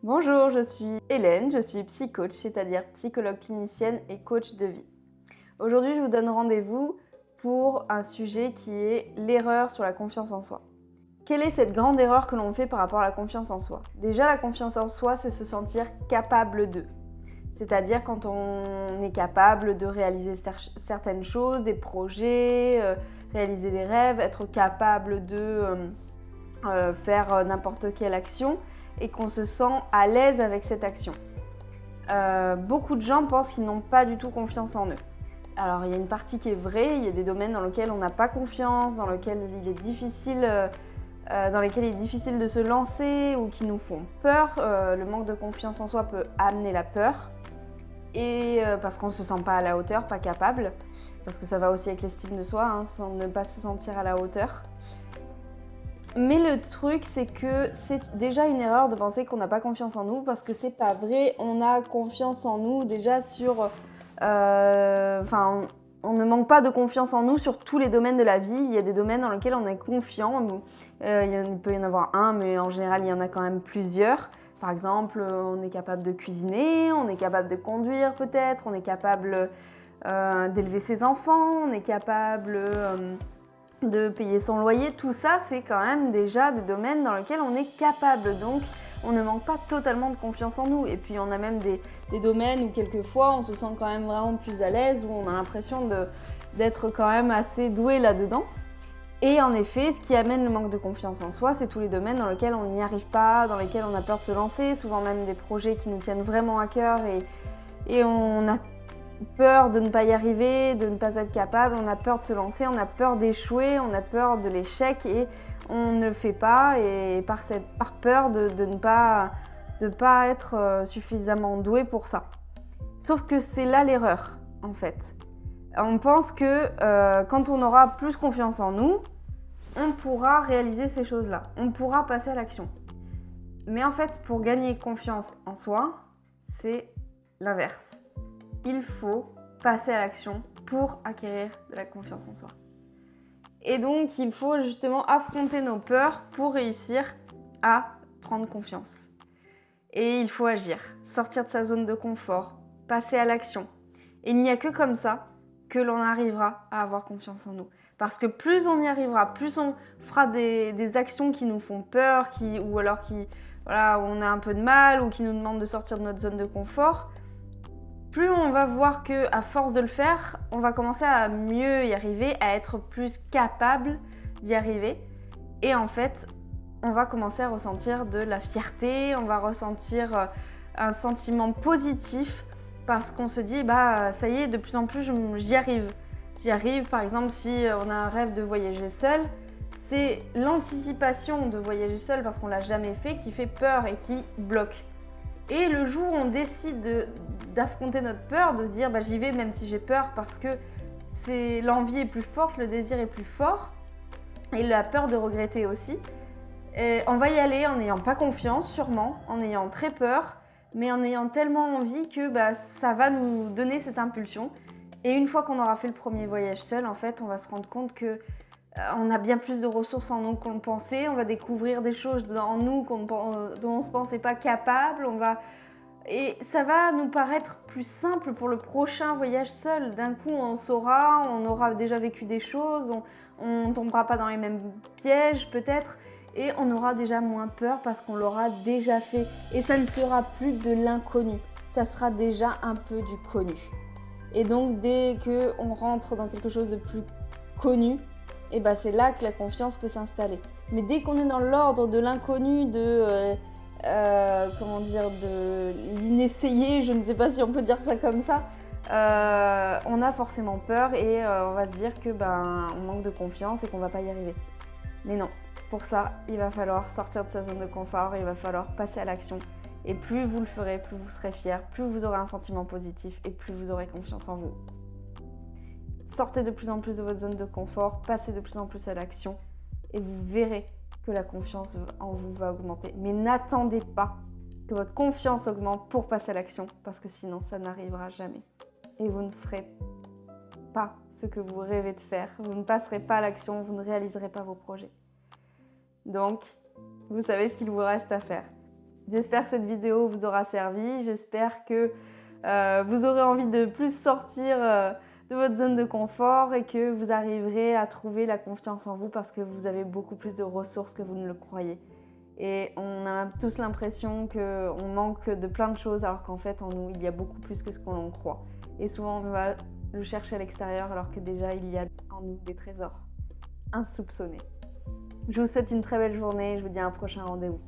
Bonjour, je suis Hélène, je suis psy-coach, c'est-à-dire psychologue clinicienne et coach de vie. Aujourd'hui, je vous donne rendez-vous pour un sujet qui est l'erreur sur la confiance en soi. Quelle est cette grande erreur que l'on fait par rapport à la confiance en soi? Déjà, la confiance en soi, c'est se sentir capable de. C'est-à-dire quand on est capable de réaliser certaines choses, des projets, réaliser des rêves, être capable de faire n'importe quelle action et qu'on se sent à l'aise avec cette action. Beaucoup de gens pensent qu'ils n'ont pas du tout confiance en eux. Alors il y a une partie qui est vraie, il y a des domaines dans lesquels on n'a pas confiance, dans lesquels il est difficile de se lancer ou qui nous font peur. Le manque de confiance en soi peut amener la peur, et parce qu'on ne se sent pas à la hauteur, pas capable, parce que ça va aussi avec l'estime de soi, sans ne pas se sentir à la hauteur. Mais le truc, c'est que c'est déjà une erreur de penser qu'on n'a pas confiance en nous, parce que c'est pas vrai. On a confiance en nous déjà sur... on ne manque pas de confiance en nous sur tous les domaines de la vie. Il y a des domaines dans lesquels on est confiant. Il peut y en avoir un, mais en général, il y en a quand même plusieurs. Par exemple, on est capable de cuisiner, on est capable de conduire peut-être, on est capable d'élever ses enfants, on est capable... de payer son loyer, tout ça c'est quand même déjà des domaines dans lesquels on est capable, donc on ne manque pas totalement de confiance en nous. Et puis on a même des domaines où quelquefois on se sent quand même vraiment plus à l'aise, où on a l'impression d'être quand même assez doué là-dedans. Et en effet, ce qui amène le manque de confiance en soi, c'est tous les domaines dans lesquels on n'y arrive pas, dans lesquels on a peur de se lancer, souvent même des projets qui nous tiennent vraiment à cœur et on a peur de ne pas y arriver, de ne pas être capable, on a peur de se lancer, on a peur d'échouer, on a peur de l'échec et on ne le fait pas, et par peur de ne pas être suffisamment doué pour ça. Sauf que c'est là l'erreur en fait. On pense que quand on aura plus confiance en nous, on pourra réaliser ces choses-là, on pourra passer à l'action. Mais en fait, pour gagner confiance en soi, c'est l'inverse. Il faut passer à l'action pour acquérir de la confiance en soi. Et donc, il faut justement affronter nos peurs pour réussir à prendre confiance. Et il faut agir, sortir de sa zone de confort, passer à l'action. Et il n'y a que comme ça que l'on arrivera à avoir confiance en nous. Parce que plus on y arrivera, plus on fera des actions qui nous font peur, où on a un peu de mal, ou qui nous demandent de sortir de notre zone de confort, plus on va voir qu'à force de le faire, on va commencer à mieux y arriver, à être plus capable d'y arriver. Et en fait, on va commencer à ressentir de la fierté, on va ressentir un sentiment positif, parce qu'on se dit, ça y est, de plus en plus, j'y arrive. J'y arrive, par exemple, si on a un rêve de voyager seul, c'est l'anticipation de voyager seul, parce qu'on ne l'a jamais fait, qui fait peur et qui bloque. Et le jour où on décide d'affronter notre peur, de se dire j'y vais même si j'ai peur, parce que l'envie est plus forte, le désir est plus fort, et la peur de regretter aussi, et on va y aller en n'ayant pas confiance, sûrement, en ayant très peur, mais en ayant tellement envie que ça va nous donner cette impulsion. Et une fois qu'on aura fait le premier voyage seul, en fait, on va se rendre compte que on a bien plus de ressources en nous qu'on le pensait, on va découvrir des choses en nous dont on ne se pensait pas capable, et ça va nous paraître plus simple pour le prochain voyage seul. D'un coup, on saura, on aura déjà vécu des choses, on ne tombera pas dans les mêmes pièges peut-être, et on aura déjà moins peur parce qu'on l'aura déjà fait. Et ça ne sera plus de l'inconnu, ça sera déjà un peu du connu. Et donc dès qu'on rentre dans quelque chose de plus connu, et c'est là que la confiance peut s'installer. Mais dès qu'on est dans l'ordre de l'inconnu, de l'inessayé, je ne sais pas si on peut dire ça comme ça, on a forcément peur et on va se dire que on manque de confiance et qu'on va pas y arriver. Mais non, pour ça, il va falloir sortir de sa zone de confort, il va falloir passer à l'action. Et plus vous le ferez, plus vous serez fier, plus vous aurez un sentiment positif et plus vous aurez confiance en vous. Sortez de plus en plus de votre zone de confort, passez de plus en plus à l'action et vous verrez que la confiance en vous va augmenter. Mais n'attendez pas que votre confiance augmente pour passer à l'action, parce que sinon ça n'arrivera jamais. Et vous ne ferez pas ce que vous rêvez de faire, vous ne passerez pas à l'action, vous ne réaliserez pas vos projets. Donc, vous savez ce qu'il vous reste à faire. J'espère que cette vidéo vous aura servi. J'espère que vous aurez envie de plus sortir de votre zone de confort et que vous arriverez à trouver la confiance en vous parce que vous avez beaucoup plus de ressources que vous ne le croyez. Et on a tous l'impression qu'on manque de plein de choses alors qu'en fait en nous il y a beaucoup plus que ce qu'on croit. Et souvent on va le chercher à l'extérieur alors que déjà il y a en nous des trésors insoupçonnés. Je vous souhaite une très belle journée et je vous dis à un prochain rendez-vous.